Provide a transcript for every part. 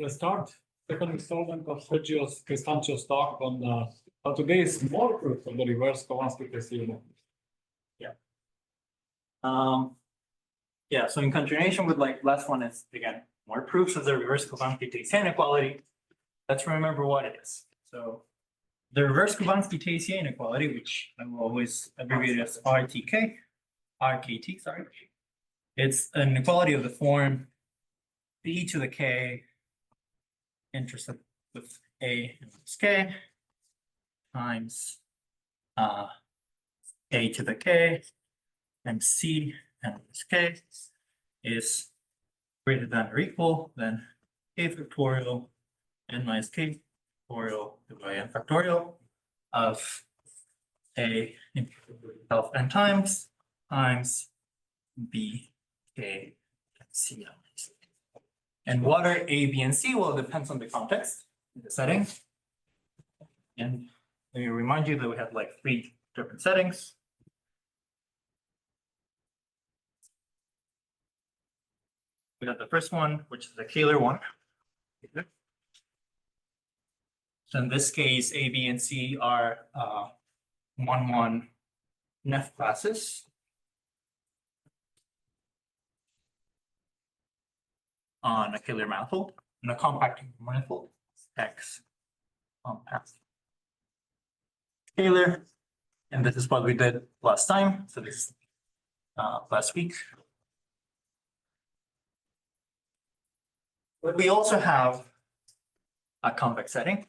Let's start. Second installment of Sergio Cristancho's talk on today's more proof of the reverse Khovanskii-Teissier inequality. Yeah, so in continuation with like last one is again more proofs of the reverse Khovanskii-Teissier inequality. Let's remember what it is. So the reverse Khovanskii-Teissier inequality, which I will always abbreviate as RKT, sorry. It's an inequality of the form b to the k intercept with a minus k times a to the k and c and minus k is greater than or equal than k factorial n minus k factorial divided by n factorial of a of n times b k and c. And what are A, B, and C? Well, it depends on the context, the setting. And let me remind you that we have like 3 different settings. We have the first one, which is the Kähler one. So in this case, A, B, and C are 1-1 Neff classes. On a Kähler manifold, and a compact manifold, X compact Kähler, and this is what we did last time. So this last week. But we also have a convex setting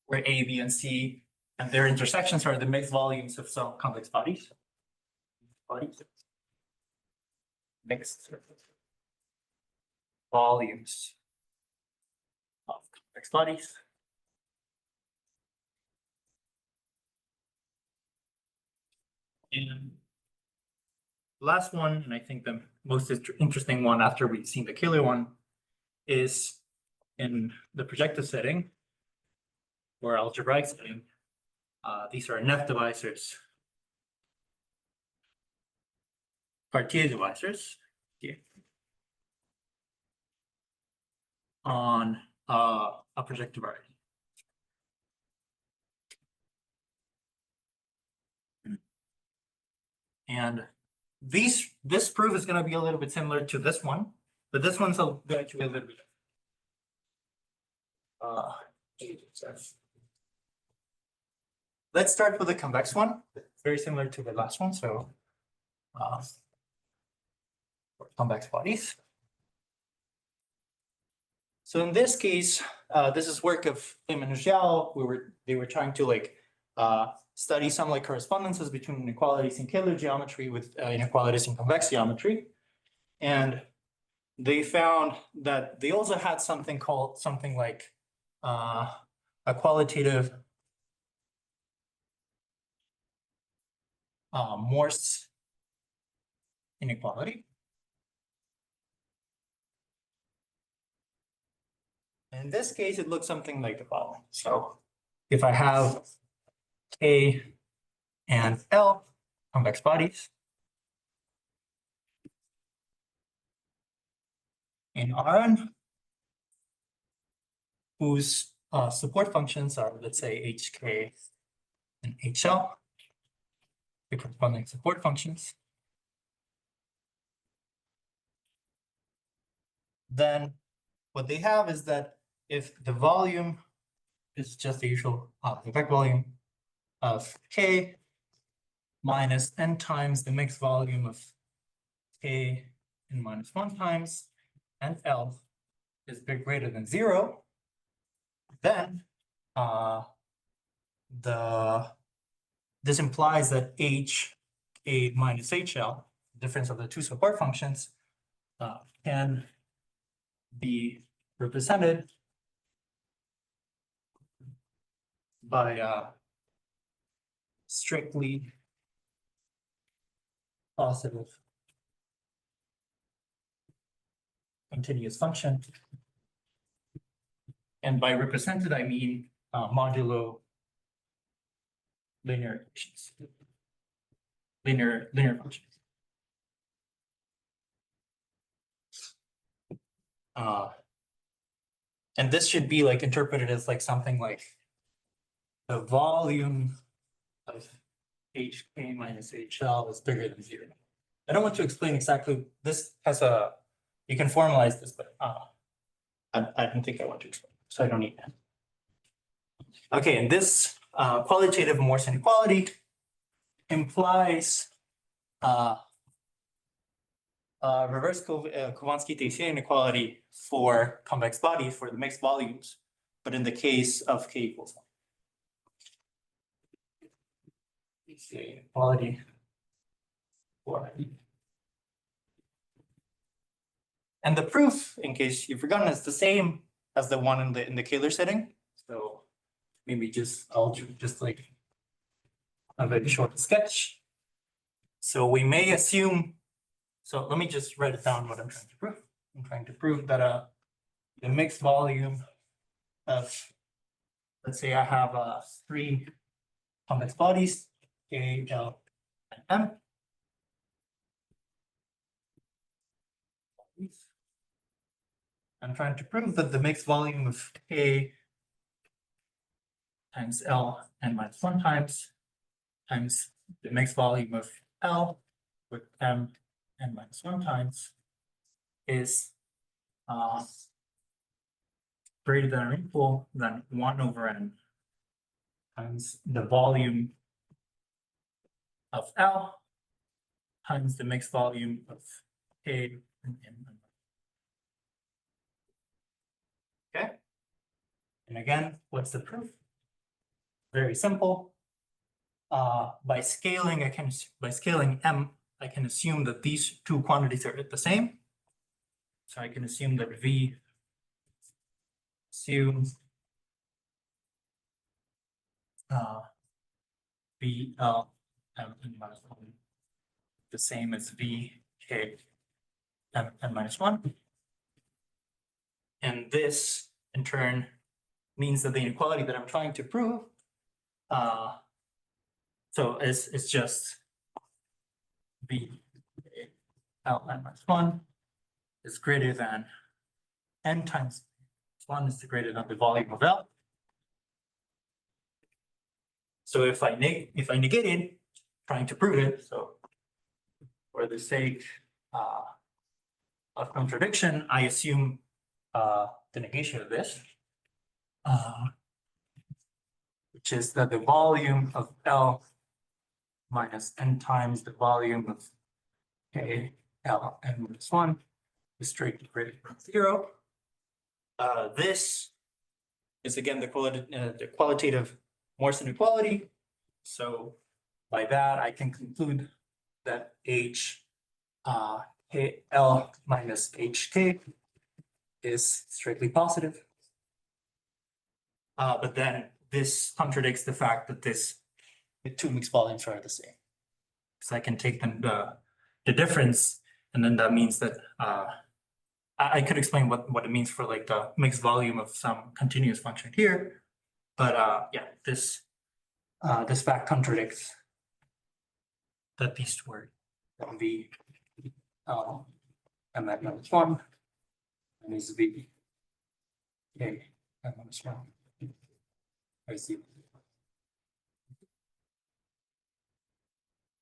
where A, B, and C and their intersections are the mixed volumes of some convex bodies. Mixed volumes of convex bodies. And last one, and I think the most interesting one after we've seen the Kähler one, is in the projective setting or algebraic setting. These are Neff divisors, Cartier divisors here on a projective variety. And this proof is going to be a little bit similar to this one, but this one's going to be a little bit let's start with the convex one. Very similar to the last one. So convex bodies. So in this case, this is work of Lehman and Xiao. They were trying to like study some like correspondences between inequalities in Kähler geometry with inequalities in convex geometry, and they found that they also had something like a qualitative Morse inequality. In this case, it looks something like the following. So if I have K and L convex bodies in Rn, whose support functions are, let's say, HK and HL, the corresponding support functions, then what they have is that if the volume is just the usual effect volume of K minus n times the mixed volume of K n minus 1 times, and L is greater than 0, then this implies that HK minus HL, difference of the 2 support functions, can be represented by strictly positive continuous function. And by represented, I mean modulo linear equations, linear functions. And this should be like interpreted as like something like the volume of HK minus HL is bigger than 0. I don't want to explain exactly, this has a, you can formalize this, but I don't think I want to explain, so I don't need that. Okay, and this qualitative Morse inequality implies reverse Khovanskii-Teissier inequality for convex bodies for the mixed volumes, but in the case of k equals 1. Teissier inequality for. And the proof, in case you've forgotten, is the same as the one in the Kähler setting. So maybe I'll just like a very short sketch. So we may assume. So let me just write it down what I'm trying to prove. I'm trying to prove that the mixed volume of, let's say I have 3 convex bodies, K, L, and M. I'm trying to prove that the mixed volume of K times L n minus 1 times the mixed volume of L with M n minus 1 times is greater than or equal than 1 over n times the volume of L times the mixed volume of K and M. Okay. And again, what's the proof? Very simple. By scaling M, I can assume that these two quantities are the same. So I can assume that V assumes V L M n minus 1 the same as V K M n minus 1. And this in turn means that the inequality that I'm trying to prove so it's just V L n minus 1 is greater than n times 1 is greater than the volume of L. So if I negate it, trying to prove it, so for the sake of contradiction, I assume the negation of this, which is that the volume of L minus n times the volume of K L n minus 1 is straight greater than 0. This is again the qualitative Morse inequality. So by that, I can conclude that H K L minus HK is strictly positive. But then this contradicts the fact that the two mixed volumes are the same. So I can take them the difference, and then that means that I could explain what it means for like the mixed volume of some continuous function here. But yeah, this fact contradicts that these two are V M n minus 1 and is V K m minus 1. I see.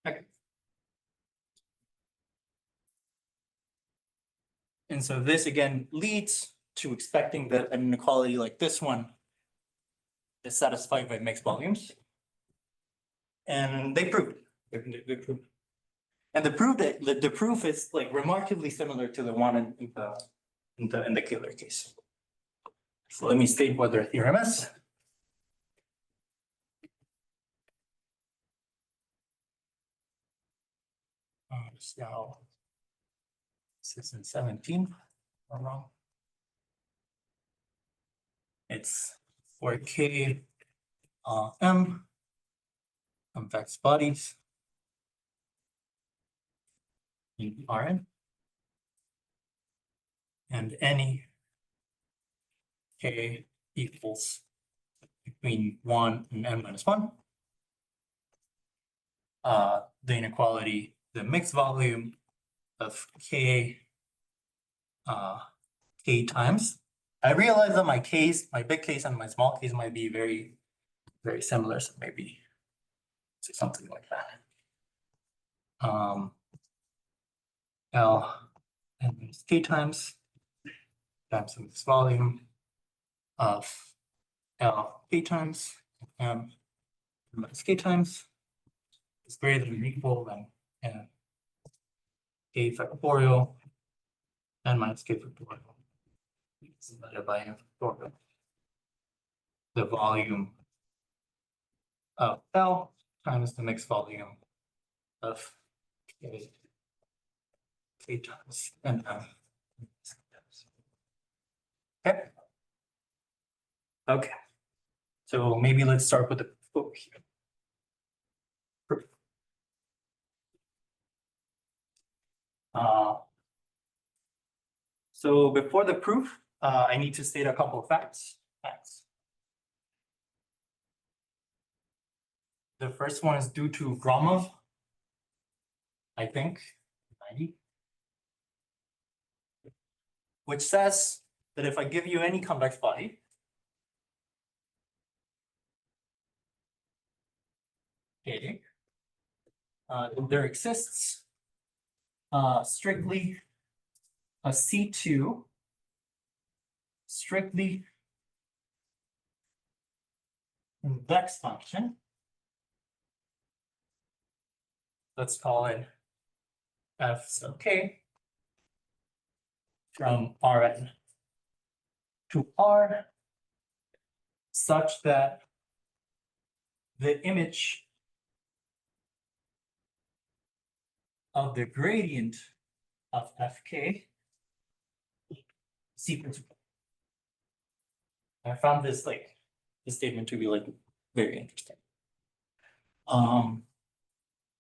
Okay. And so this again leads to expecting that an inequality like this one is satisfied by mixed volumes. And they proved it. They proved it. And the proof is like remarkably similar to the one in the Kähler case. So let me state what their theorem is. So 6 and 17 are wrong. It's for K M convex bodies in Rn and any K equals between 1 and n minus 1. The inequality, the mixed volume of K K times. I realize that my case, my big case and my small case might be very, very similar, so maybe say something like that. L n minus K times the mixed volume of L K times M minus K times is greater than or equal than n K factorial n minus K factorial divided by n factorial. The volume of L times the mixed volume of K times and M. Okay. Okay. So maybe let's start with the proof here. Proof. So before the proof, I need to state a couple of facts. The first one is due to Gromov, I think, 90, which says that if I give you any convex body, okay, there exists strictly a C2 strictly convex function. Let's call it f sub k from Rn to R such that the image of the gradient of fk is equal to. I found this statement to be very interesting.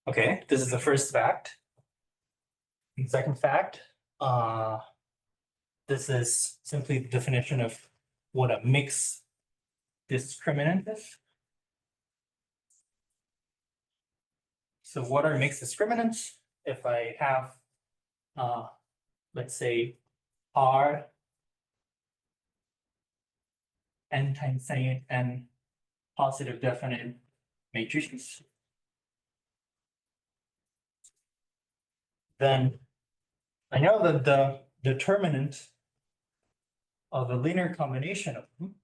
Okay, this is the first fact. And second fact, this is simply the definition of what a mixed discriminant is. So what are mixed discriminants? If I have, let's say, R n times n positive definite matrices, then I know that the determinant of a linear combination of them,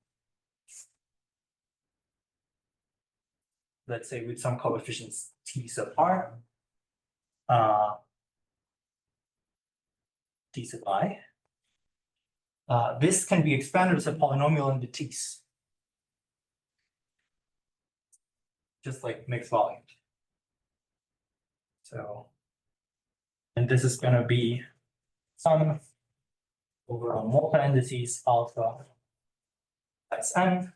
let's say with some coefficients t sub r, t sub I, this can be expanded as a polynomial into t's, just like mixed volume. So, and this is going to be sum over a multi-indices alpha times n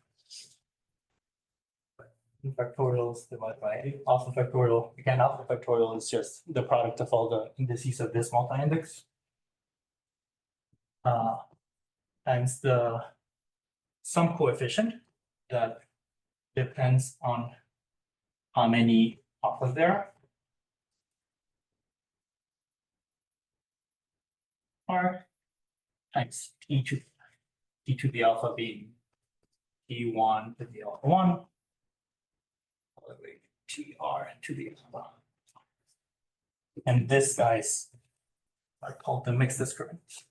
factorials divided by alpha factorial. Again, alpha factorial is just the product of all the indices of this multi-index times the sum coefficient that depends on how many alphas there are times t to the alpha being t1 to the alpha 1 all the way to tr to the alpha. And this guys are called the mixed discriminants.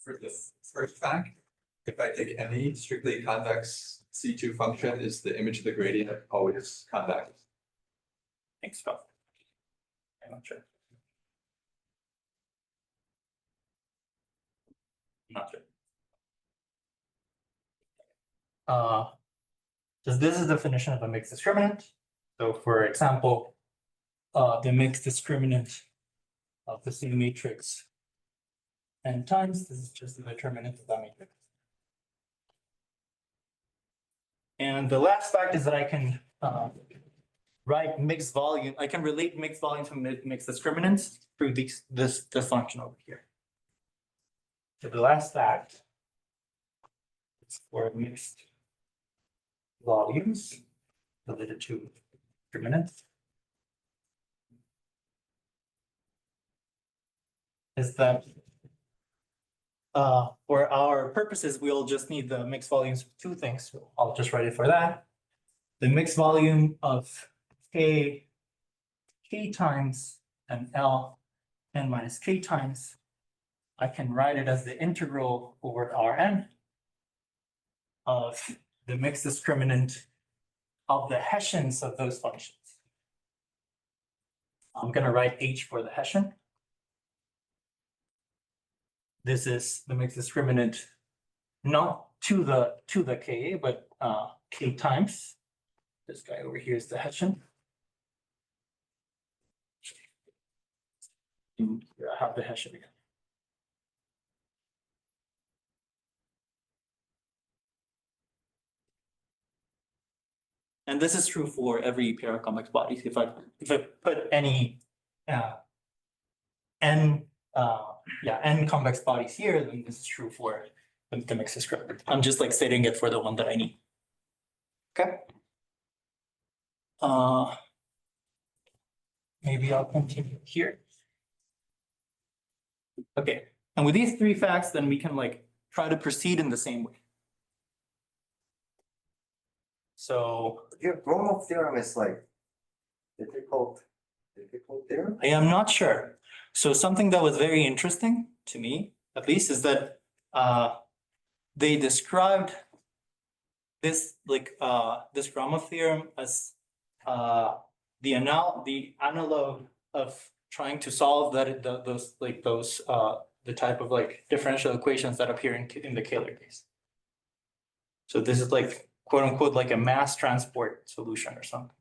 For the first fact, if I take any strictly convex C2 function, is the image of the gradient always convex? Thanks, Phil. I'm not sure. Not sure. Because this is the definition of a mixed discriminant. So for example, the mixed discriminant of the same matrix n times, this is just the determinant of that matrix. And the last fact is that I can write mixed volume. I can relate mixed volume to mixed discriminants through this function over here. So the last fact is for mixed volumes related to discriminants. is that for our purposes, we'll just need the mixed volumes of two things. So I'll just write it for that. The mixed volume of k times and L n minus k times, I can write it as the integral over Rn of the mixed discriminant of the Hessians of those functions. I'm going to write H for the Hessian. This is the mixed discriminant, not to the Ka, but K times. This guy over here is the Hessian. And here I have the Hessian again. And this is true for every pair of convex bodies. If I put any n convex bodies here, then this is true for the mixed discriminant. I'm just like stating it for the one that I need. Okay. Maybe I'll continue here. Okay, and with these three facts, then we can like try to proceed in the same way. So Your Gromov theorem is like difficult theorem? I am not sure. So something that was very interesting to me, at least, is that they described this this Gromov theorem as the analog of trying to solve the type of like differential equations that appear in the Kähler case. So this is like quote unquote like a mass transport solution or something.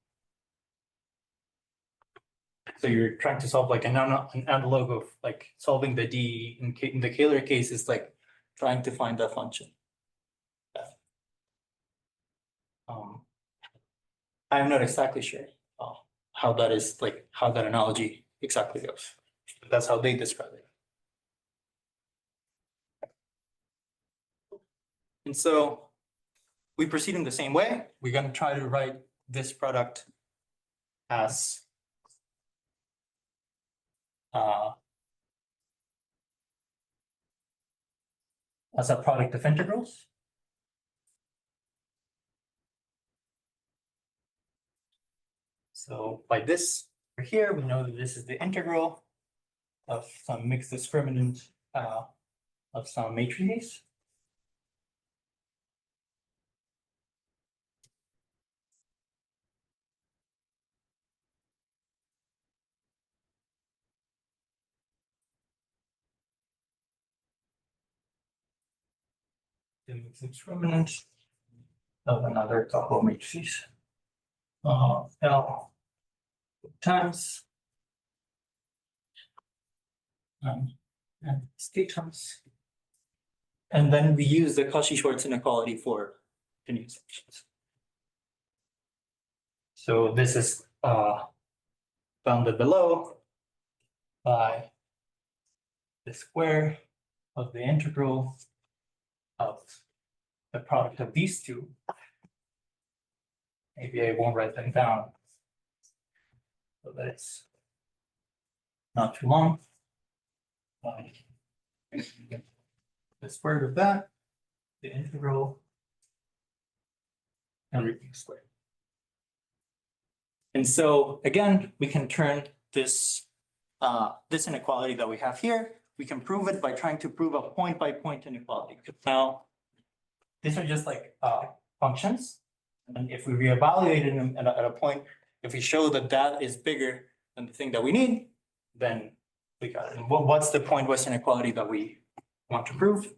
So you're trying to solve like an analog of like solving the D in the Kähler case is like trying to find that function. I'm not exactly sure how that is like how that analogy exactly goes. That's how they describe it. And so we proceed in the same way. We're going to try to write this product as a product of integrals. So by this over here, we know that this is the integral of some mixed discriminant of some matrices. The mixed discriminant of another couple of matrices. L times and K times. And then we use the Cauchy-Schwarz inequality for continuous functions. So this is bounded below by the square of the integral of the product of these two. Maybe I won't write them down so that it's not too long. The square root of that, the integral, and everything squared. And so again, we can turn this this inequality that we have here, we can prove it by trying to prove a point-by-point inequality. Now, these are just like functions. And if we reevaluate them at a point, if we show that that is bigger than the thing that we need, then we got it. And what's the point-wise inequality that we want to prove?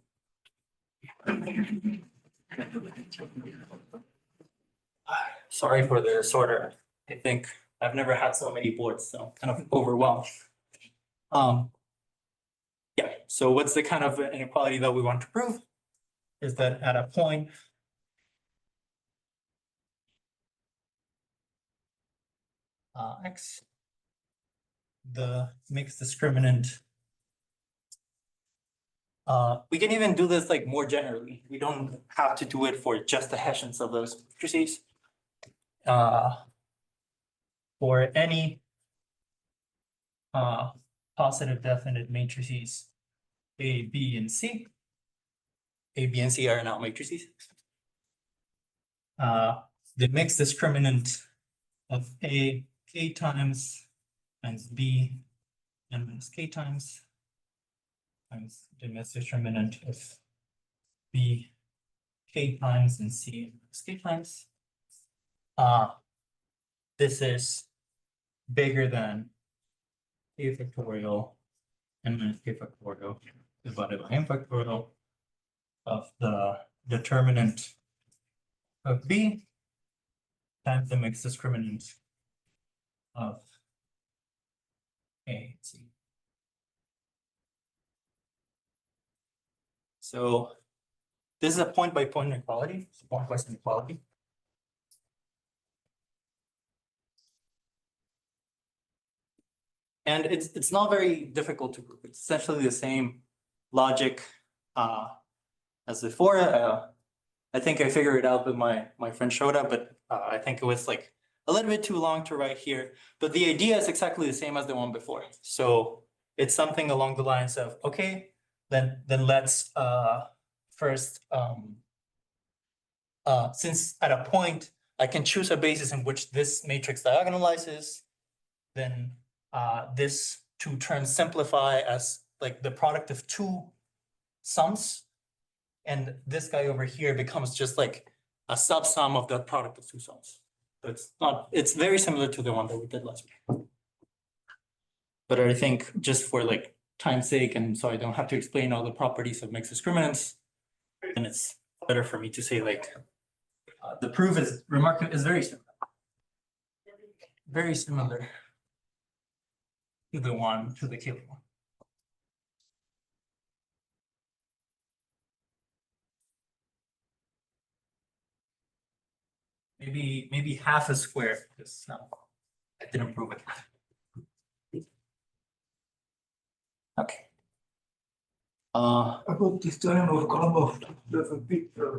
Sorry for the disorder. I think I've never had so many boards, so I'm kind of overwhelmed. Yeah, so what's the kind of inequality that we want to prove? Is that at a point X, the mixed discriminant. We can even do this like more generally. We don't have to do it for just the Hessians of those matrices. For any positive definite matrices A, B, and C. A, B, and C are now matrices. The mixed discriminant of A, K times B, n minus K times the mixed discriminant of B, K times and C minus K times. This is bigger than K factorial n minus K factorial divided by n factorial of the determinant of B times the mixed discriminant of A and C. So this is a point-by-point inequality, it's a point-wise inequality. And it's not very difficult to prove. It's essentially the same logic as before. I think I figured it out with my friend Shota, but I think it was like a little bit too long to write here. But the idea is exactly the same as the one before. So it's something along the lines of, okay, then let's first since at a point I can choose a basis in which this matrix diagonalizes, then this two terms simplify as like the product of two sums. And this guy over here becomes just like a subsum of the product of two sums. So it's very similar to the one that we did last week. But I think just for like time's sake, and so I don't have to explain all the properties of mixed discriminants, and it's better for me to say like the proof is very similar. Very similar to the Kähler one. Maybe half a square, because I didn't prove it. Okay. About this time of Gromov,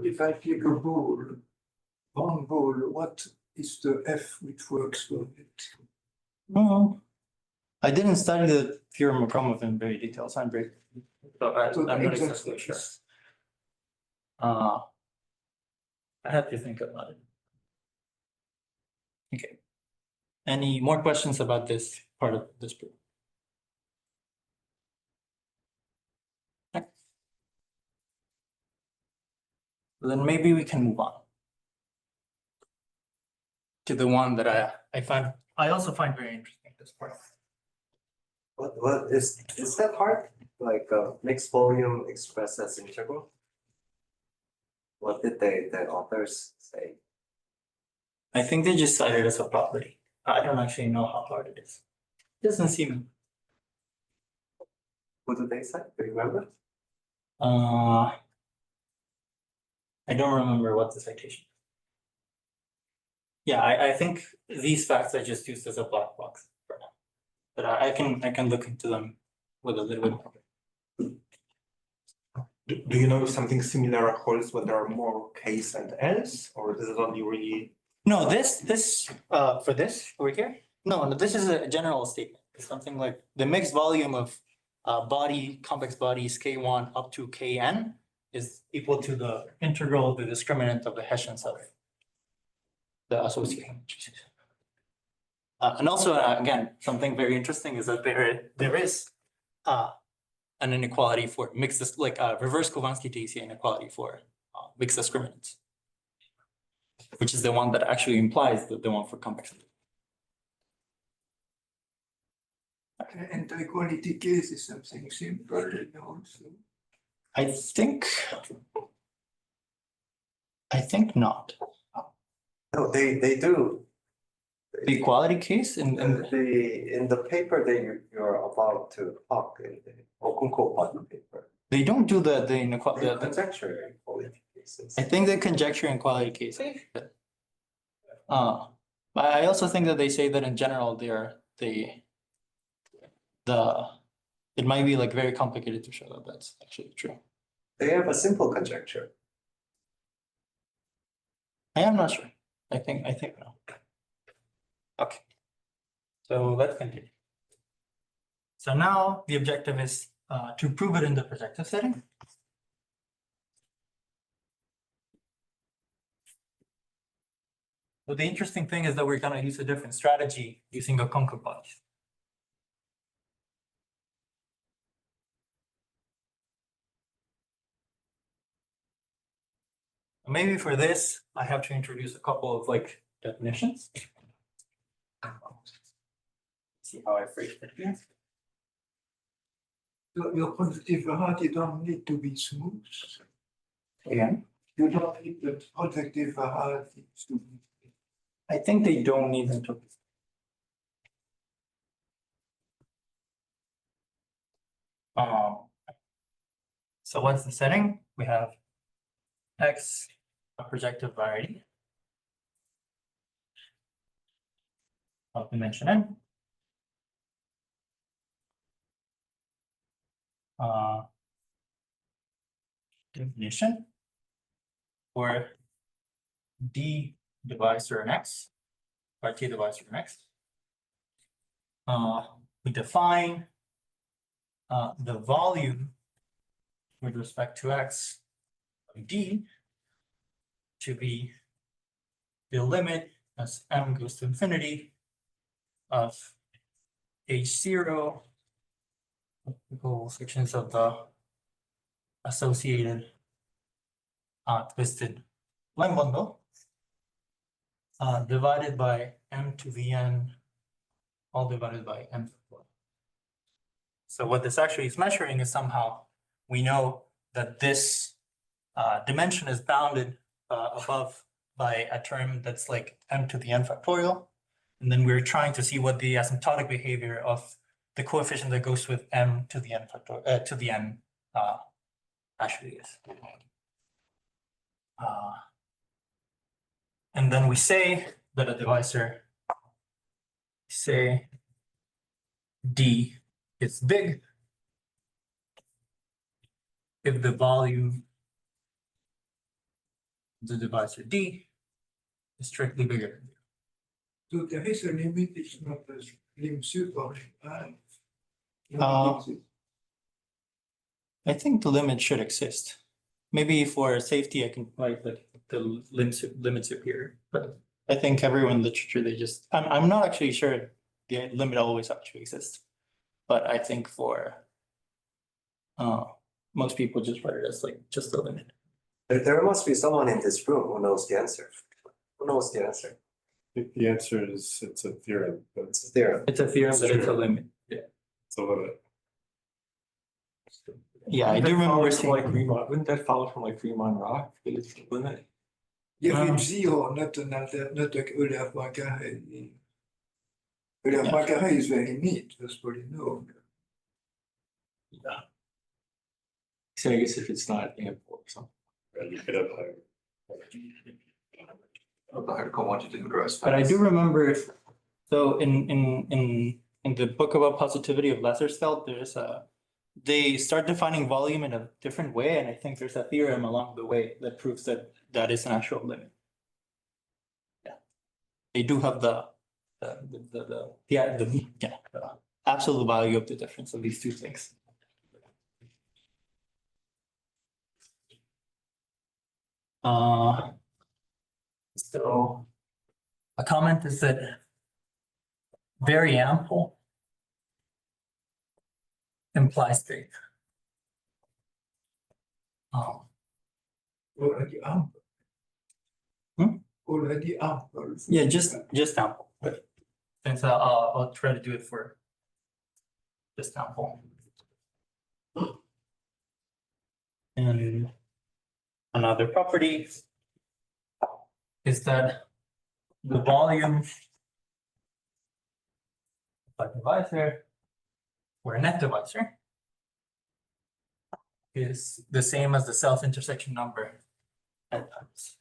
if I take a ball, one ball, what is the F which works for it? No, I didn't study the theorem of Gromov in very detail, so I'm not exactly sure. I have to think about it. Okay. Any more questions about this part of this proof? Okay. Then maybe we can move on to the one that I also find very interesting, this part. What is that hard? Like mixed volume expressed as integral? What did the authors say? I think they just cited it as a property. I don't actually know how hard it is. It doesn't seem. What did they say? Do you remember? I don't remember what the citation. Yeah, I think these facts I just used as a black box for now, but I can look into them with a little bit more. Do you know if something similar holds when there are more K's and L's, or this is only really? No, this for this over here. No, this is a general statement. It's something like the mixed volume of convex bodies K1 up to Kn is equal to the integral of the discriminant of the Hessians of the association matrices. And also, again, something very interesting is that there is an inequality for mixed, like reverse Khovanskii-Teissier inequality for mixed discriminants, which is the one that actually implies the one for convex. And the equality case is something simple also. I think not. No, they do. The equality case in the paper that you're about to talk in the Okounkov paper. they don't do the inequality. The conjecture equality cases. I think the conjecture inequality case. But I also think that they say that in general it might be like very complicated to show that that's actually true. They have a simple conjecture. I am not sure. I think no. Okay. So let's continue. So now the objective is to prove it in the projective setting. But the interesting thing is that we're going to use a different strategy using Okounkov bodies. Maybe for this, I have to introduce a couple of like definitions. See how I phrase it here. Your projective variety don't need to be smooth. Again, You don't need the projective varieties to be. I think they don't need them to. So what's the setting? We have X, a projective variety of dimension n. Definition for D divisor in X, or T divisor in X. We define the volume with respect to X of D to be the limit as m goes to infinity of H0 sections of the associated twisted line bundle divided by m to the n, all divided by m. So what this actually is measuring is somehow we know that this dimension is bounded above by a term that's like m to the n factorial. And then we're trying to see what the asymptotic behavior of the coefficient that goes with m to the n factorial to the n actually is. And then we say that a divisor, say D is big if the volume of the divisor D is strictly bigger. So there is a limit, it's not a lim sup or I think the limit should exist. Maybe for safety, I can write the limit superior, but I think everyone in the literature, they just, I'm not actually sure the limit always actually exists. But I think for most people just write it as like just the limit. There must be someone in this room who knows the answer. Who knows the answer? The answer is it's a theorem, but It's a theorem. It's a theorem that it's a limit. Yeah. it's a limit. Yeah, I do remember seeing. Like Riemann, wouldn't that follow from like Riemann rock? It's the limit. You have zero, not an not a Euler Poincaré. Euler Poincaré is very neat, that's what you know. So I guess if it's not ample or something. Right, you could have higher. The article wanted to gross. But I do remember, so in the book about positivity of Lessersfeld, there's they start defining volume in a different way, and I think there's a theorem along the way that proves that that is an actual limit. Yeah, they do have the absolute value of the difference of these two things. So a comment is that very ample implies big. Already ample. Already ample. Yeah, just ample, but since I'll try to do it for just ample. And another property is that the volume of a divisor or a net divisor is the same as the self-intersection number n times.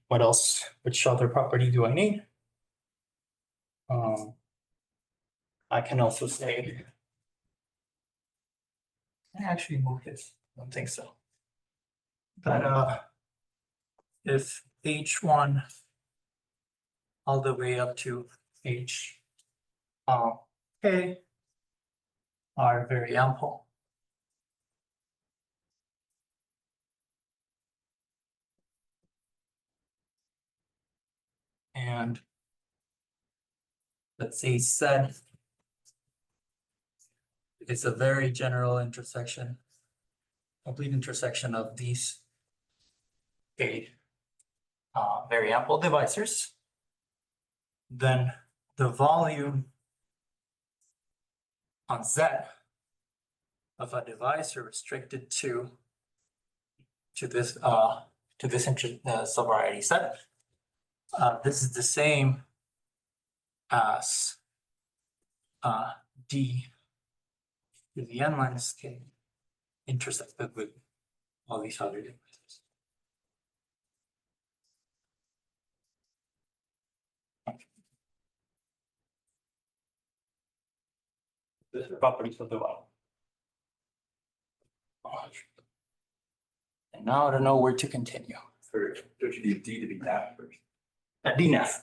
What else? Which other property do I need? I can also say, I actually move this. I don't think so. But if H1 all the way up to H K are very ample. And let's say Z is a very general intersection, complete intersection of these eight very ample divisors. Then the volume on Z of a divisor restricted to this subvariety set. This is the same as D to the n minus k intersected with all these other divisors. This is the properties of the volume. And now I don't know where to continue. Or don't you need D to be that first? DNF.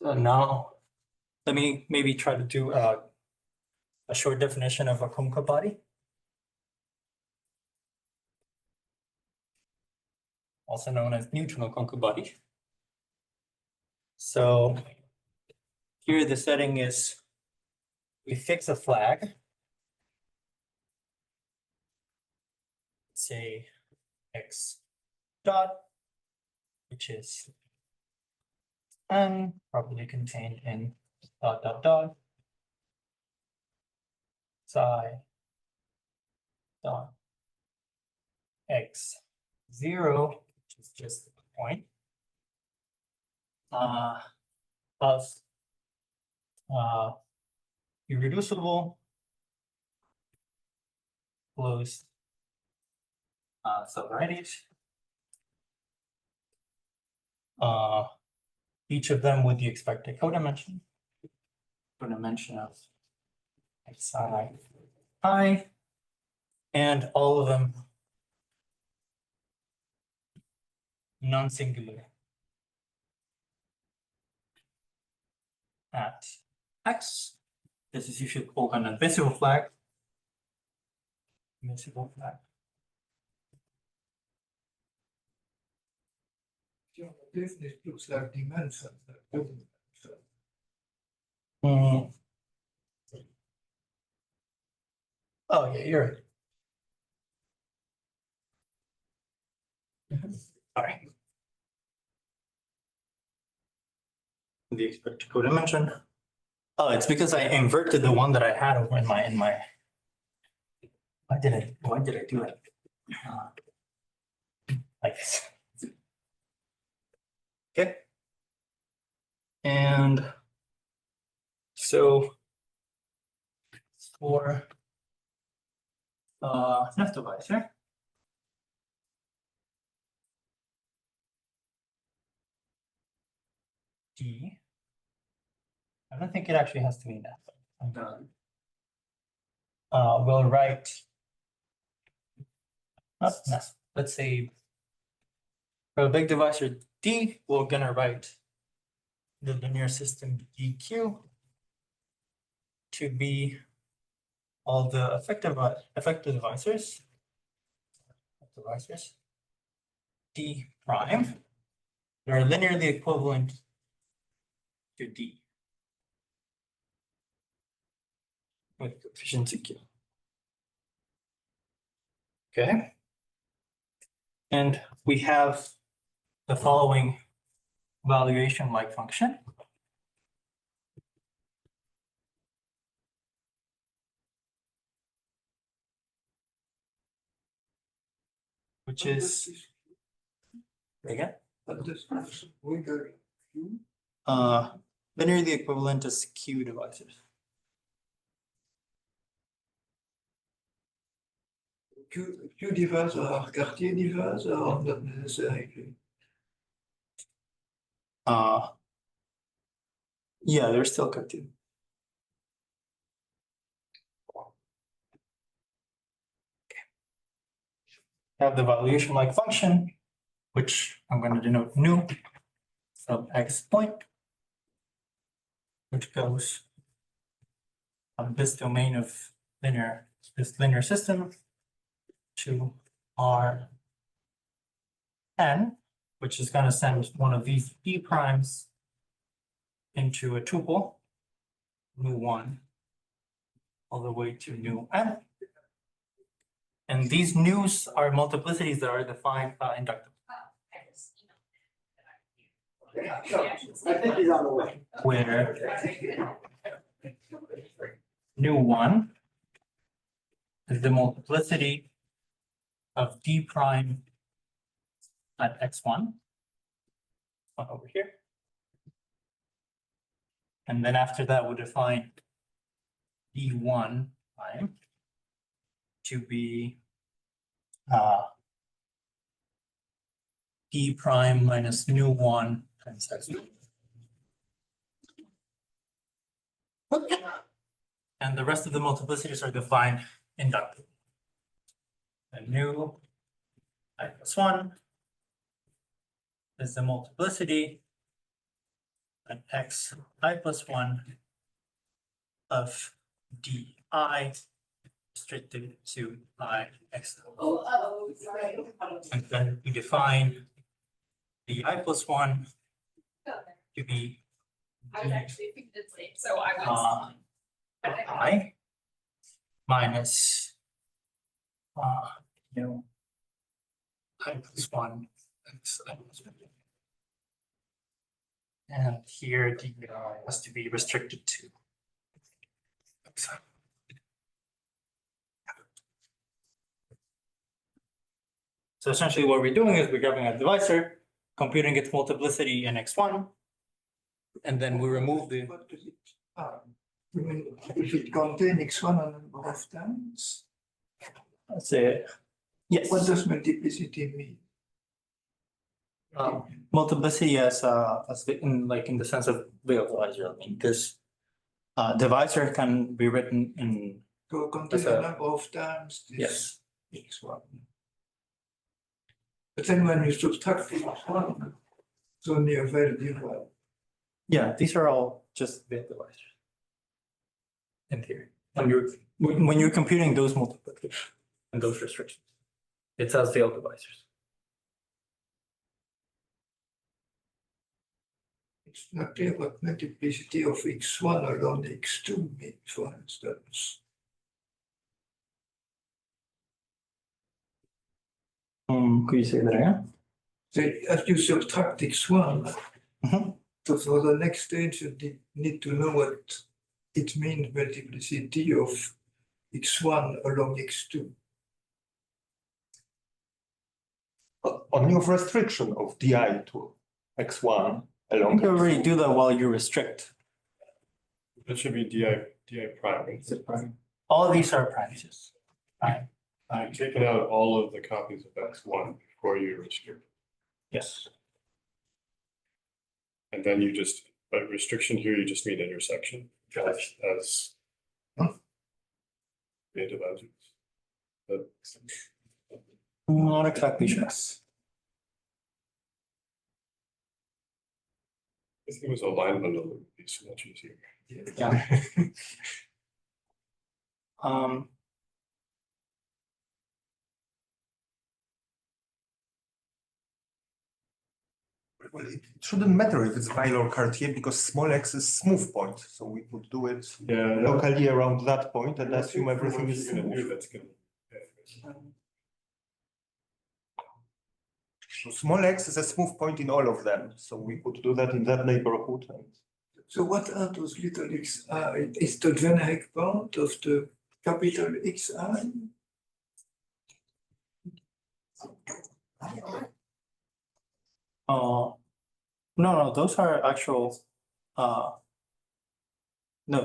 So now let me maybe try to do a short definition of a Okounkov body. Also known as neutral Okounkov body. So here the setting is we fix a flag. Say x dot, which is n properly contained in dot dot dot psi dot x0, which is just a point, of irreducible closed subvarieties. Each of them with the expected codimension of xi I, and all of them non-singular at x. This is usually called an invisible flag. Invisible flag. Yeah, this looks like dimension, that doesn't it? Oh yeah, you're right. All right. The expected codimension. Oh, it's because I inverted the one that I had over in my. Why did I do it? Like this. Okay. And so for nest divisor, D. I don't think it actually has to be nest. I'm done. We'll write not nest. Let's say for a big divisor D, we're gonna write the linear system DQ to be all the effective divisors D prime. They're linearly equivalent to D with coefficient Q. Okay. And we have the following valuation-like function. Which is, again, linearly equivalent to Q divisors. Q divisor are Cartier divisor or not necessarily? Yeah, they're still Cartier. Have the valuation-like function, which I'm going to denote nu sub x point, which goes on this domain of this linear system to R n, which is going to send one of these d primes into a tuple, nu1, all the way to nu n. And these nus are multiplicities that are defined inductively. I think he's on the way. Where nu1 is the multiplicity of d prime at x1, one over here. And then after that, we define d1 prime to be d prime minus nu1 times x2. And the rest of the multiplicities are defined inductively. And nu I plus 1 is the multiplicity at x I plus 1 of di restricted to I x. And then we define the I plus 1 to be I was actually thinking the same, so I was. I minus I plus 1 x I plus 1. And here d has to be restricted to x. So essentially what we're doing is we're grabbing a divisor, computing its multiplicity in x1, and then we remove the. What does it, you mean, if it contains x1 a number of times, Let's say, yes. what does multiplicity mean? Multiplicity as in the sense of real divisor, I mean, because divisor can be written in. So it contains a number of times this Yes. x1. But then when you subtract x1, it's only a value divisor. Yeah, these are all just real divisors. In theory, when you're computing those multiplications and those restrictions, it says veil divisors. It's not clear what multiplicity of x1 along x2 means, for instance. Could you say that again? So as you subtract x1, so for the next stage, you need to know what it means multiplicity of x1 along x2. Only of restriction of di to x1 along. You already do that while you restrict. That should be di prime, right? All of these are primes. Prime. You're taking out all of the copies of x1 before you restrict. Yes. And then you just, by restriction here, you just mean intersection as beta divisors. But Not exactly sure. I think it was alignment of these much easier. Yeah. Well, it shouldn't matter if it's Weil or Cartier because small x is smooth point, so we could do it Yeah. locally around that point and assume everything is You're gonna do smooth. that's gonna. So small x is a smooth point in all of them, so we could do that in that neighborhood. And So what are those little xi? Is the generic part of the capital Xi? No, those are actual, no,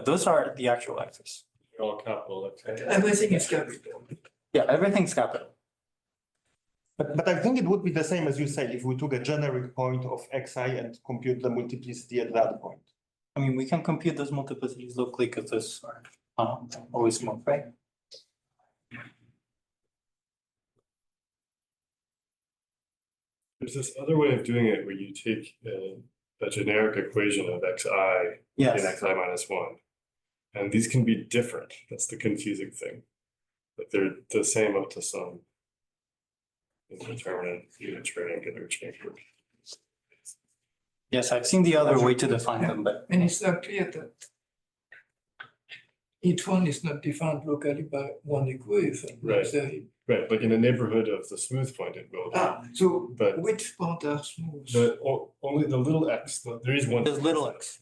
those are the actual x's. All capital. Okay. Everything is capital. Yeah, everything's capital. but I think it would be the same as you said if we took a generic point of xi and compute the multiplicity at that point. I mean, we can compute those multiplicities locally because those are always smooth, right? There's this other way of doing it where you take a generic equation of xi and Yes. xi minus one. And these can be different. That's the confusing thing. But they're the same up to some indeterminate unit triangular chain group. Yes, I've seen the other way to define them, but And it's not clear that each one is not defined locally by one equation. Right. So- Right, like in the neighborhood of the smooth point, it will be. So But which part are smooth? only the little x, there is one. there's little x.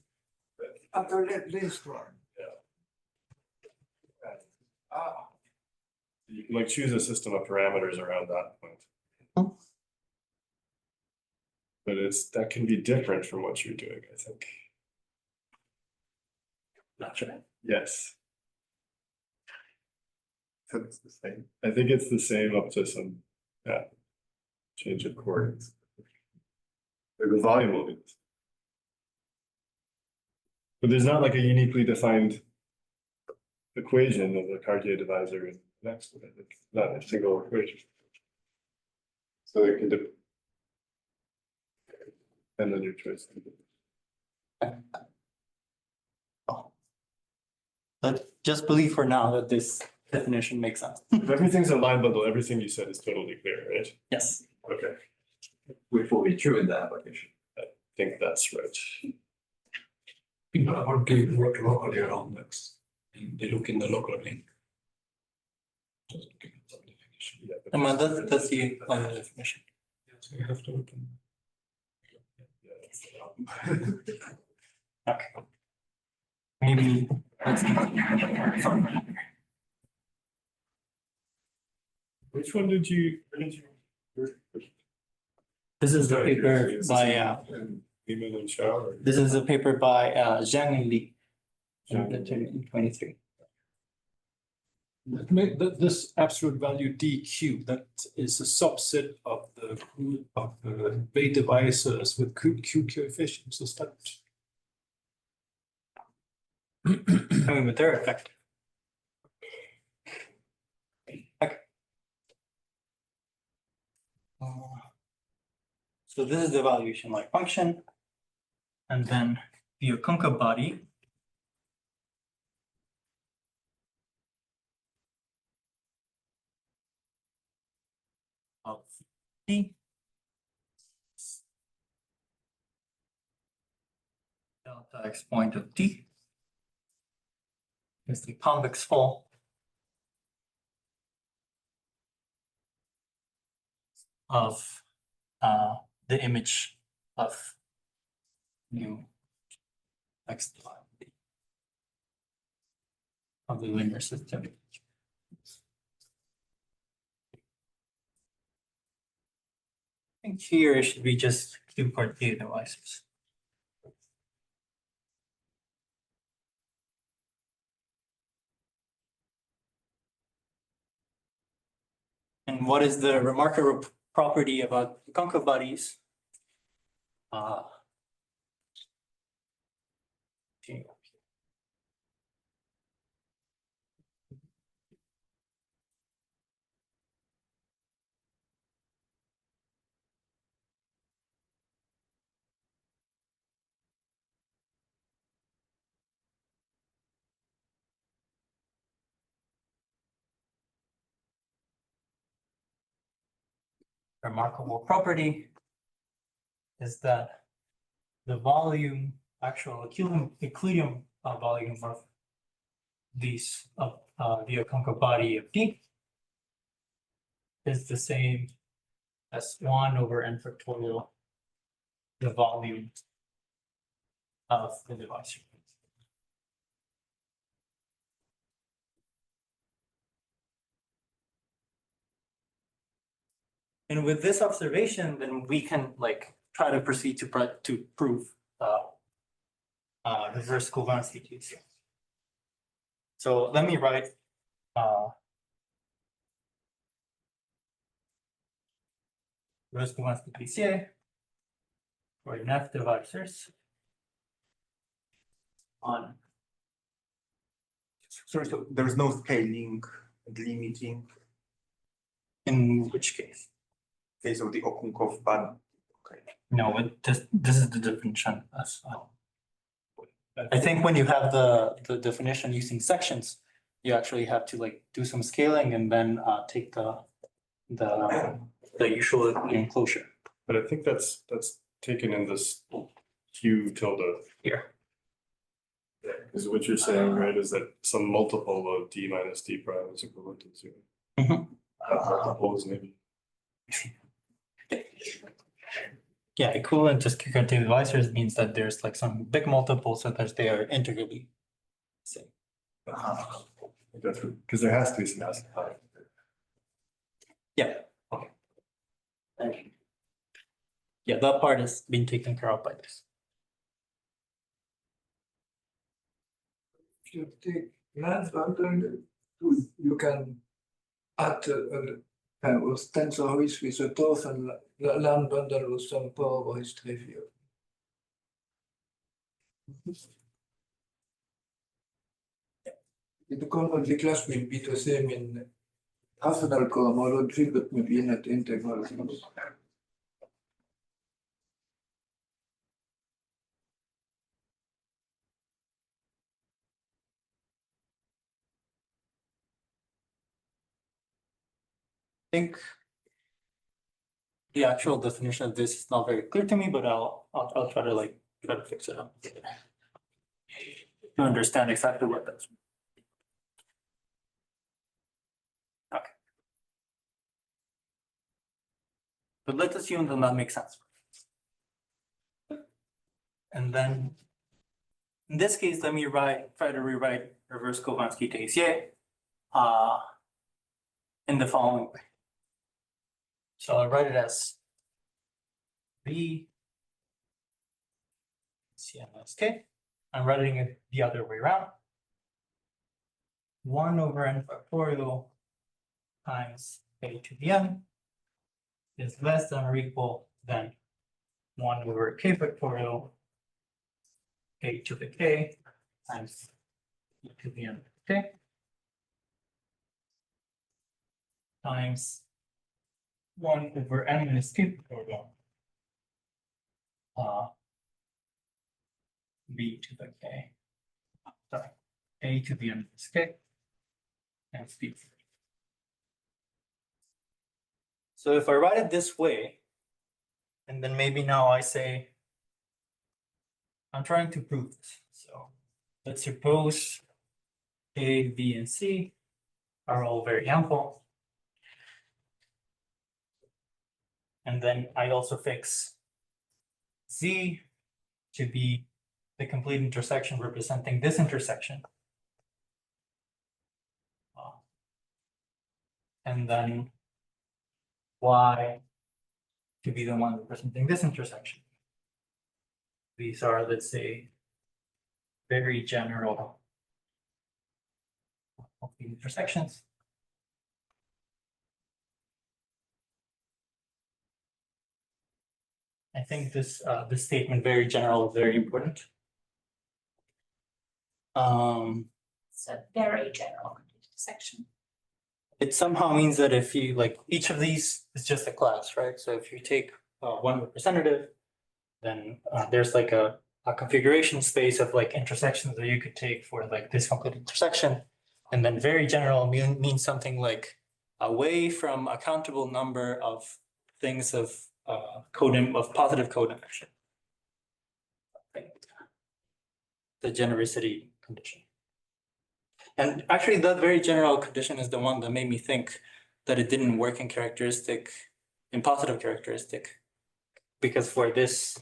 At the least one. Yeah. Ah, You can like choose a system of parameters around that point. Hmm. But that can be different from what you're doing, I think. Not sure. Yes. So it's the same. I think it's the same up to some, change of coordinates. The volume will be the same. But there's not like a uniquely defined equation of the Cartier divisor and next to it. It's not a single equation. So it can depend on your choice. But just believe for now that this definition makes sense. If everything's a line bundle, everything you said is totally clear, right? Yes. Okay, Which will be true in the application. I think that's right. People are work locally around this, and they look in the local link. Just looking at some definition. Yeah, but- I mean, that's the definition. So you have to look in. Okay. Maybe let's Which one did you? this is the paper by Lehman and Xiao, or? this is a paper by Jiang and Li Jiang in 23. This absolute value DQ, that is a subset of the weight divisors with Q coefficients, is that? I mean, but they're effective. Okay. So this is the evaluation like function. And then the Okounkov body. Of T. Delta x point of T. Is the convex hull of the image of new x of the linear system. I think here it should be just Q-Cartier divisors. And what is the remarkable property about Okounkov bodies? Okay. Remarkable property is that the volume, actual Euclidean volume of these of the Okounkov body of D is the same as 1 over n factorial the volume of the divisor. And with this observation, then we can like try to proceed to prove reverse Khovanskii-Teissier. So let me write reverse Khovanskii-Teissier for enough divisors on. Sorry, so there is no scaling and limiting In which case? case of the Okounkov band. Okay. No, this is the definition as well. I think when you have the definition using sections, you actually have to like do some scaling and then take the usual enclosure But I think that's taken in this Q tilde. here. Is what you're saying, right? Is that some multiple of D minus D prime is equivalent to 0. Mhm. Multiples maybe. Yeah, equivalent to consecutive divisors means that there's like some big multiples so that they are integrally same. That's because there has to be some acid. Yeah, okay. Yeah, that part has been taken care of by this. If you take land bundle, you can add a tensor with a dwarf and land bundle with some power is trivial. The common class will be the same in rational cohomology, but maybe not integral. Think the actual definition of this is not very clear to me, but I'll try to fix it up to understand exactly what that's. Okay. But let's assume that makes sense. And then in this case, let me try to rewrite reverse Khovanskii-Teissier in the following way. So I'll write it as B CMSK. I'm writing it the other way around. 1 over n factorial times a to the n is less than or equal than 1 over k factorial a to the k times e to the n k times 1 over n minus k factorial b to the k, sorry, a to the n minus k and b. So if I write it this way, and then maybe now I say, I'm trying to prove this. So let's suppose A, B, and C are all very ample. And then I also fix Z to be the complete intersection representing this intersection. And then Y to be the one representing this intersection. These are, let's say, very general of the intersections. I think this statement, very general, is very important. It's a very general section. It somehow means that if you like each of these is just a class, right? So if you take one representative, then there's like a configuration space of like intersections that you could take for like this complete intersection. And then very general means something like away from a countable number of things of positive codimension. The genericity condition. And actually that very general condition is the one that made me think that it didn't work in characteristic in positive characteristic. Because for this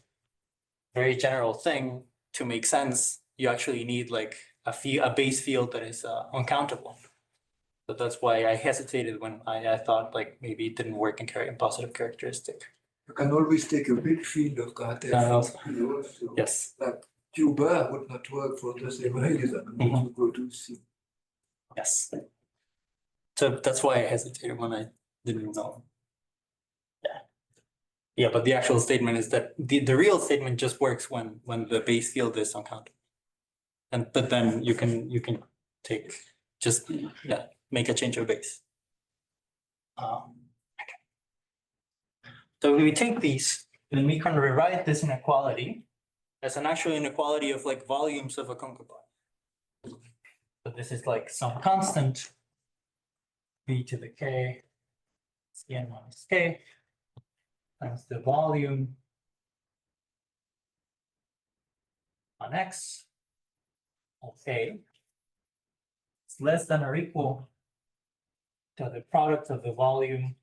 very general thing to make sense, you actually need like a base field that is uncountable. So that's why I hesitated when I thought like maybe it didn't work in positive characteristic. You can always take a big field of character. Yes. Like Schubert would not work for the same reason. You go to C. Yes. So that's why I hesitated when I didn't know. Yeah. Yeah, but the actual statement is that the real statement just works when the base field is uncountable. But then you can take just make a change of base. Okay. So if we take these, then we can rewrite this inequality as an actual inequality of like volumes of Okounkov body. So this is like some constant b to the k Cn minus k times the volume on x of a is less than or equal to the product of the volume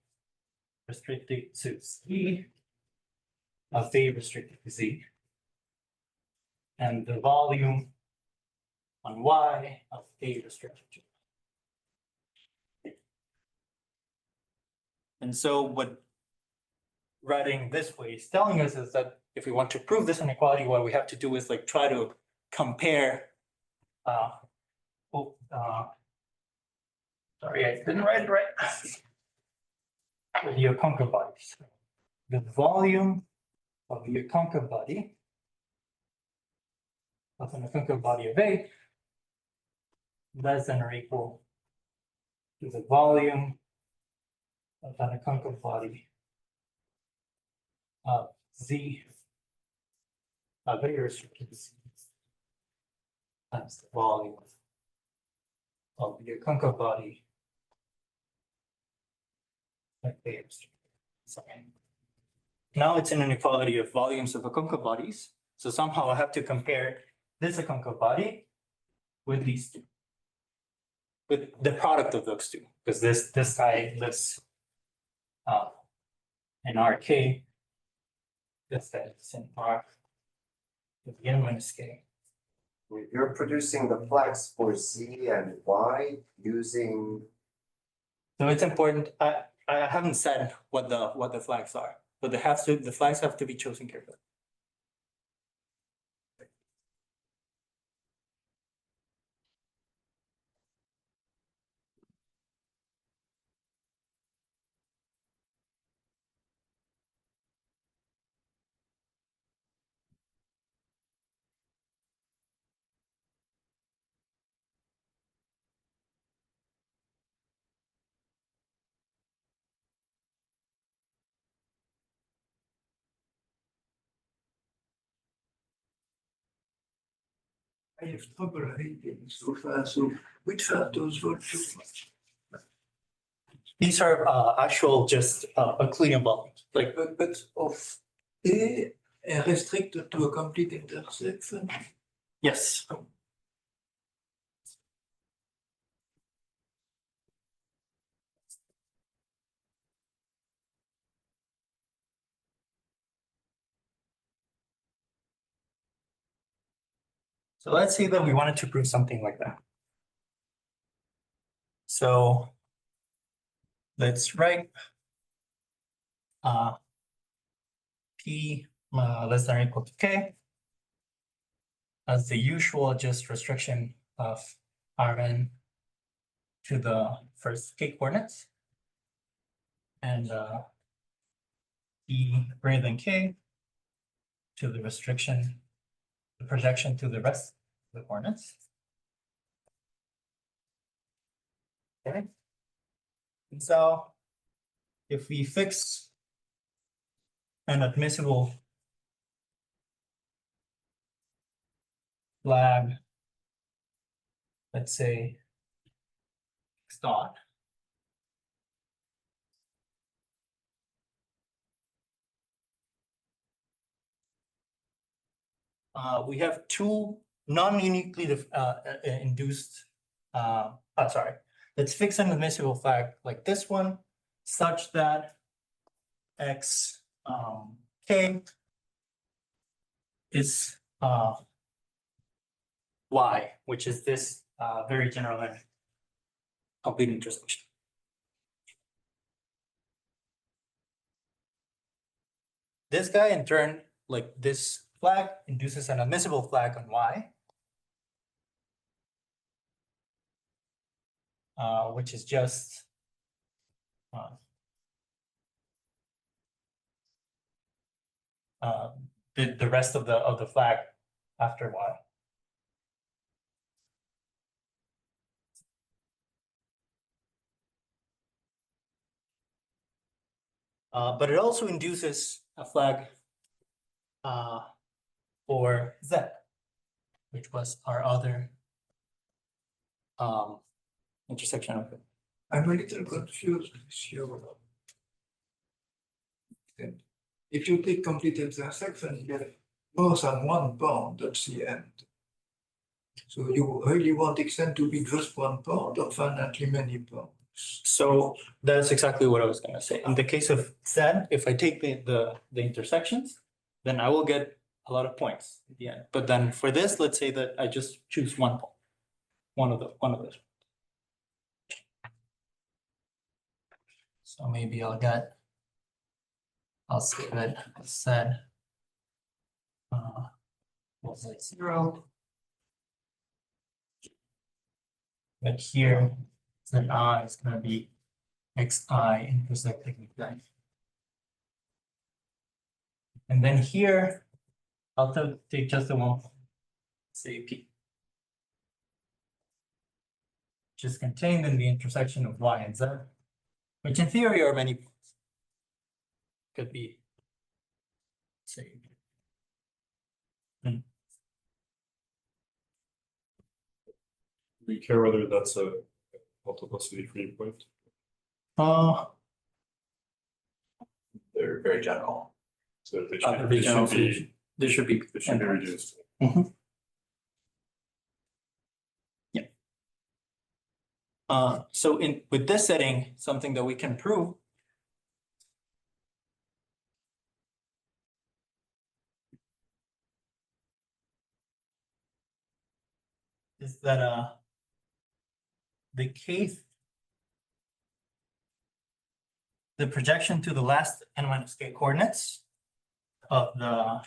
restricted to C of A restricted to Z and the volume on Y of A restricted to. And so what writing this way is telling us is that if we want to prove this inequality, what we have to do is like try to compare sorry, I didn't write it right. With the Okounkov bodies. The volume of the Okounkov body of an Okounkov body of A less than or equal to the volume of an Okounkov body of Z of A restricted to Z times the volume of the Okounkov body of A restricted. Sorry. Now it's an inequality of volumes of Okounkov bodies. So somehow I have to compare this Okounkov body with these two, with the product of those two, because this guy lives in RK. This guy is in R with n minus k. You're producing the flags for Z and Y using. So it's important. I haven't said what the flags are, but the flags have to be chosen carefully. I have trouble reading so far. So which factors would you? These are actual just Euclidean volumes. Like But of A restricted to a complete intersection. yes. So let's say that we wanted to prove something like that. So let's write P less than or equal to K as the usual just restriction of Rn to the first K coordinates and E greater than K to the restriction, the projection to the rest of the coordinates. Okay. And so if we fix an admissible flag, let's say X dot, we have two non-uniquely induced, let's fix an admissible flag like this one, such that x k is y, which is this very general and complete intersection. This guy in turn, like this flag, induces an admissible flag on y, which is just the rest of the flag after y. But it also induces a flag for z, which was our other intersection of it. I'm a little confused here. If you take complete intersection, you have more than one point at the end. So you really want xn to be just one point or finitely many points? So that's exactly what I was gonna say. In the case of z, if I take the intersections, then I will get a lot of points at the end. But then for this, let's say that I just choose one point, one of those. So maybe I'll save it as z was like 0. But here, then I is gonna be xi intersecting that. And then here, I'll take just the one, say p, which is contained in the intersection of y and z, which in theory are many points. Could be, say, We care whether that's a multiplicity free point. They're very general. So they Very general solution. They should be reduced. Yeah. So with this setting, something that we can prove is that the projection to the last n-k coordinates of the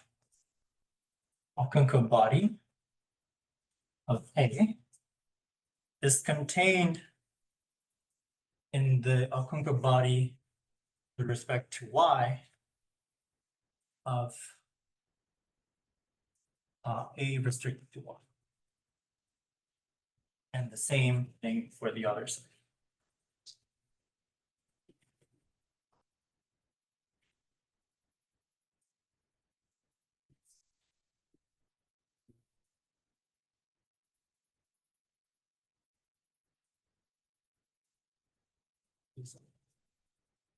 Okounkov body of A is contained in the Okounkov body with respect to y of A restricted to 1. And the same thing for the other side.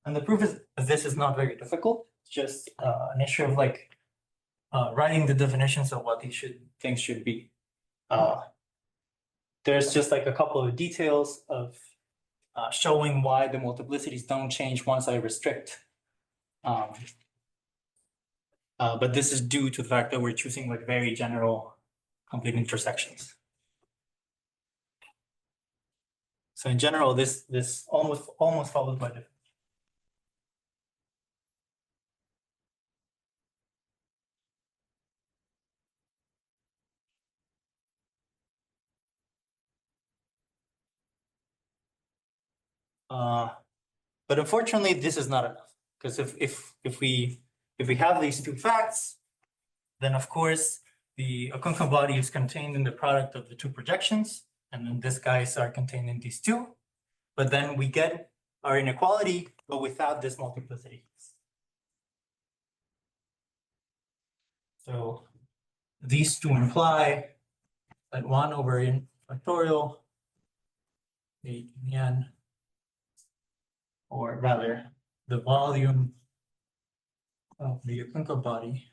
And the proof is this is not very difficult. It's just an issue of like writing the definitions of what these things should be. There's just like a couple of details of showing why the multiplicities don't change once I restrict. But this is due to the fact that we're choosing like very general complete intersections. So in general, this almost follows by definition. But unfortunately, this is not enough, because if we have these two facts, then of course the Okounkov body is contained in the product of the two projections, and then these guys are contained in these two. But then we get our inequality, but without this multiplicity. So these two imply that 1 over n factorial n, or rather the volume of the Okounkov body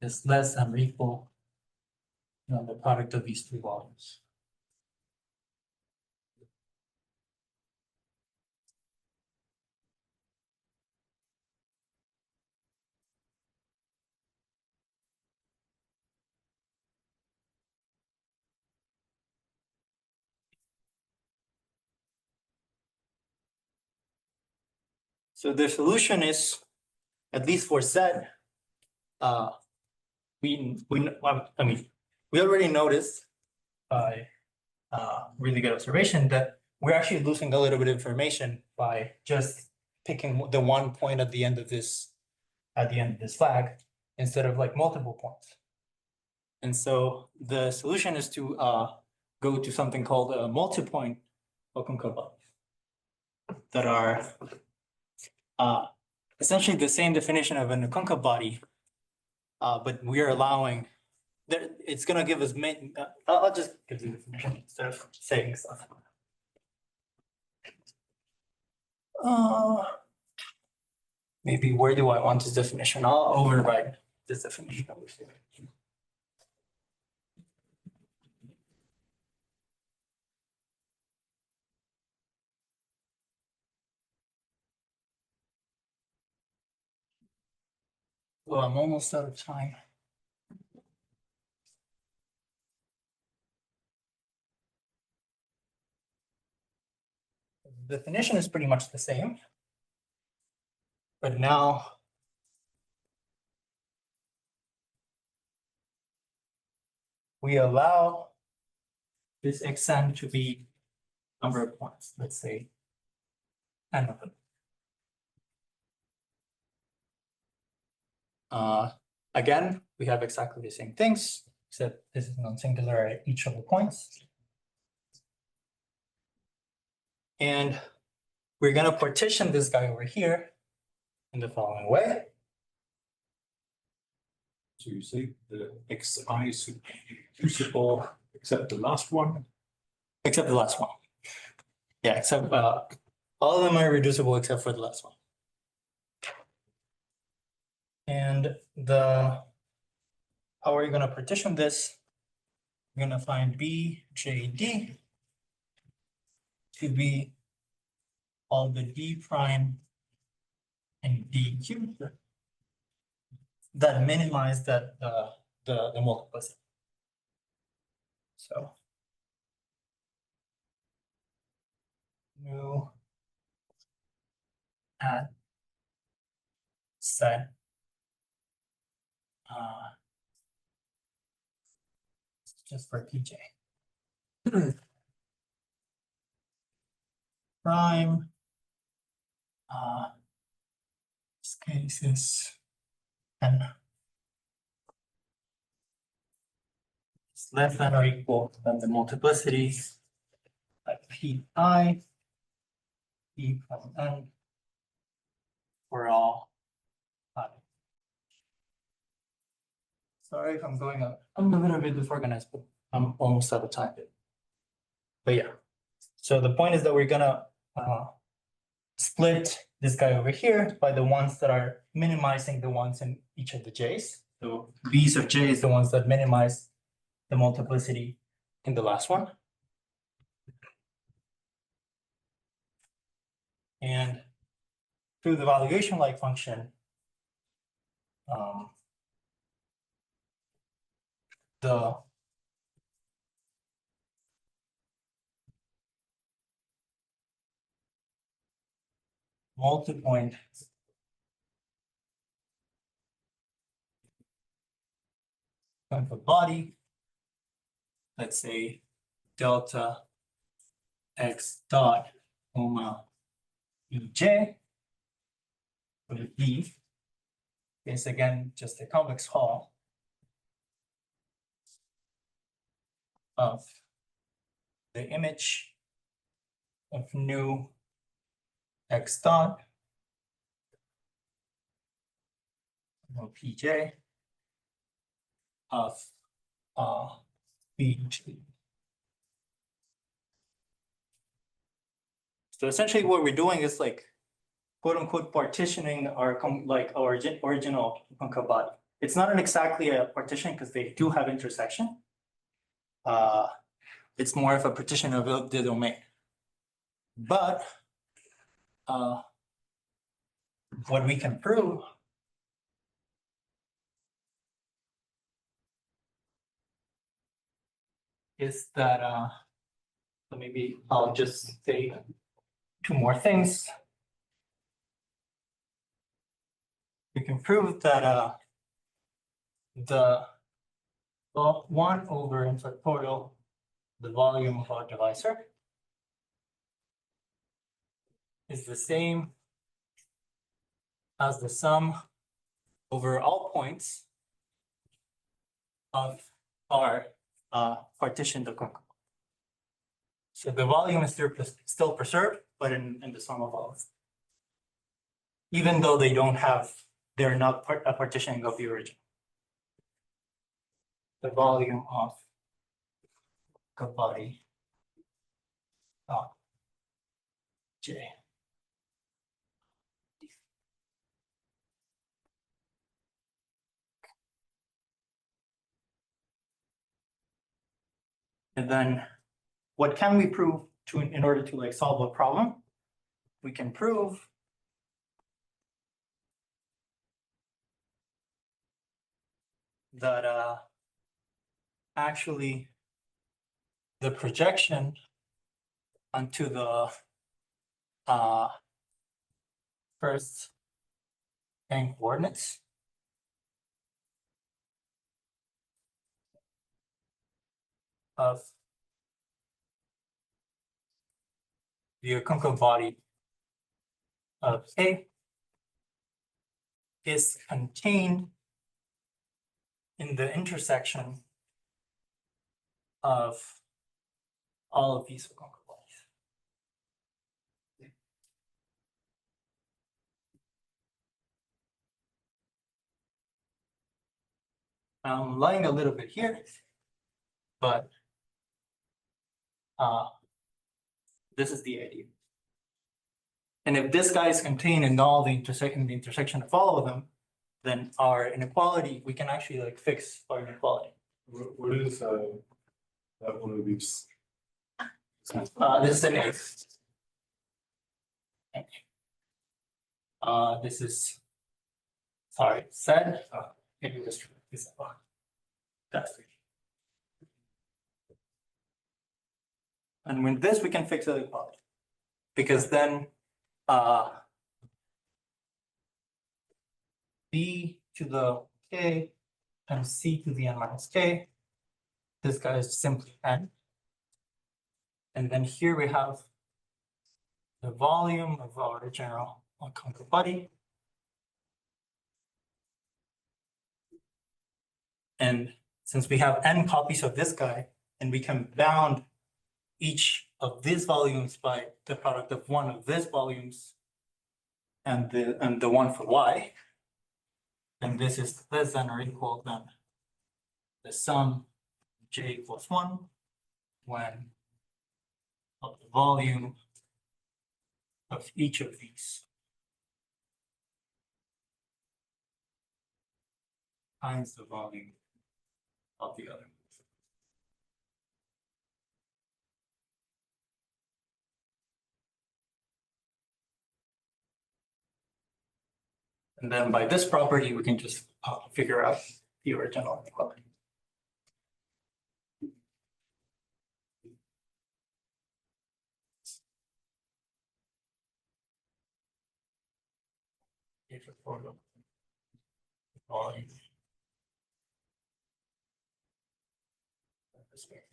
is less than or equal to the product of these two volumes. So the solution is, at least for Z, we already noticed by really good observation that we're actually losing a little bit of information by just picking the one point at the end of this flag instead of like multiple points. And so the solution is to go to something called a multipoint Okounkov that are essentially the same definition of an Okounkov body, but we are allowing that it's going to give us I'll just give you the definition instead of saying stuff. Maybe where do I want this definition? I'll override this definition over here. Well, I'm almost out of time. The definition is pretty much the same, but now we allow this xn to be number of points, let's say n of them. Again, we have exactly the same things, except this is non-singular at each of the points. And we're going to partition this guy over here in the following way. So you say the xi should be reducible except the last one? Except the last one. Yeah, except all of them are reducible except for the last one. And how are you going to partition this? We're going to find B, J, D to be all the D prime and D cubed that minimize that the multiplicity. So new add set just for PJ. Prime this case is n. It's less than or equal than the multiplicity like Pi P from n for all I. Sorry if I'm going up. I'm a little bit disorganized, but I'm almost out of time. But yeah, so the point is that we're gonna split this guy over here by the ones that are minimizing the ones in each of the J's. So B's of J is the ones that minimize the multiplicity in the last one. And through the valuation-like function, the multipoint of a body, let's say delta x dot comma ej, where E is again just a convex hall of the image of new x dot or pj of BG. So essentially what we're doing is like quote unquote partitioning our original Okounkov body. It's not exactly a partition because they do have intersection. It's more of a partition of the domain. But what we can prove is that so maybe I'll just say two more things. we can prove that the well, 1 over in factorial the volume of our divisor is the same as the sum over all points of our partitioned Okounkov. So the volume is still preserved, but in the sum of all, even though they're not a partitioning of the original. The volume of the body of J. And then what can we prove in order to like solve a problem? We can prove that actually the projection onto the first n coordinates of the Okounkov body of A is contained in the intersection of all of these Okounkov bodies. I'm lying a little bit here, but this is the idea. And if this guy is contained in all the intersection of all of them, then our inequality, we can actually like fix our inequality. What is that one of these? This is an A. This is, sorry, Z. Maybe this is that's it. And with this, we can fix the inequality, because then B to the K and C to the N minus K. This guy is simply N. And then here we have the volume of our general Okounkov body. And since we have N copies of this guy, and we can bound each of these volumes by the product of one of these volumes and the one for Y, and this is less than or equal than the sum J equals 1 when of the volume of each of these times the volume of the other. And then by this property, we can just figure out the original inequality.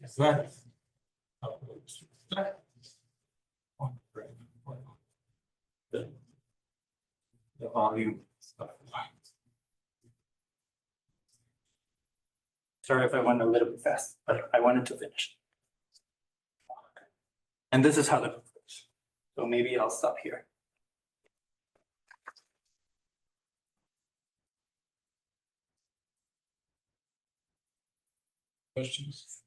Is that the volume of the line. Sorry if I went a little bit fast, but I wanted to finish. And this is how the works. So maybe I'll stop here. Questions?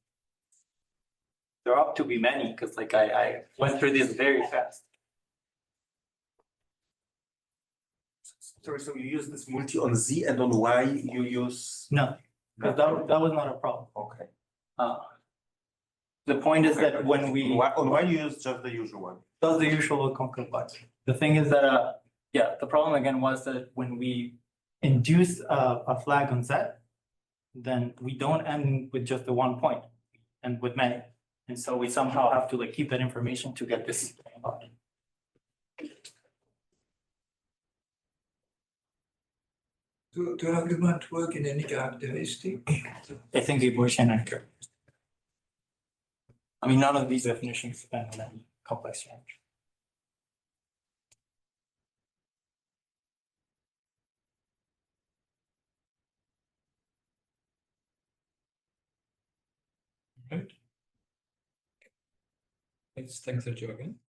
There ought to be many because like I went through this very fast. Sorry, so you use this multi on Z and on Y you use? No, because that was not a problem. Okay. The point is that when we On Y you use just the usual one? That's the usual Okounkov body. The thing is that yeah, the problem again was that when we induce a flag on Z, then we don't end with just the one point, and with many. And so we somehow have to like keep that information to get this body. Do the argument work in any characteristic? I think it was an anchor. I mean, none of these definitions depend on any complex range. Right. Thanks, Sergio again.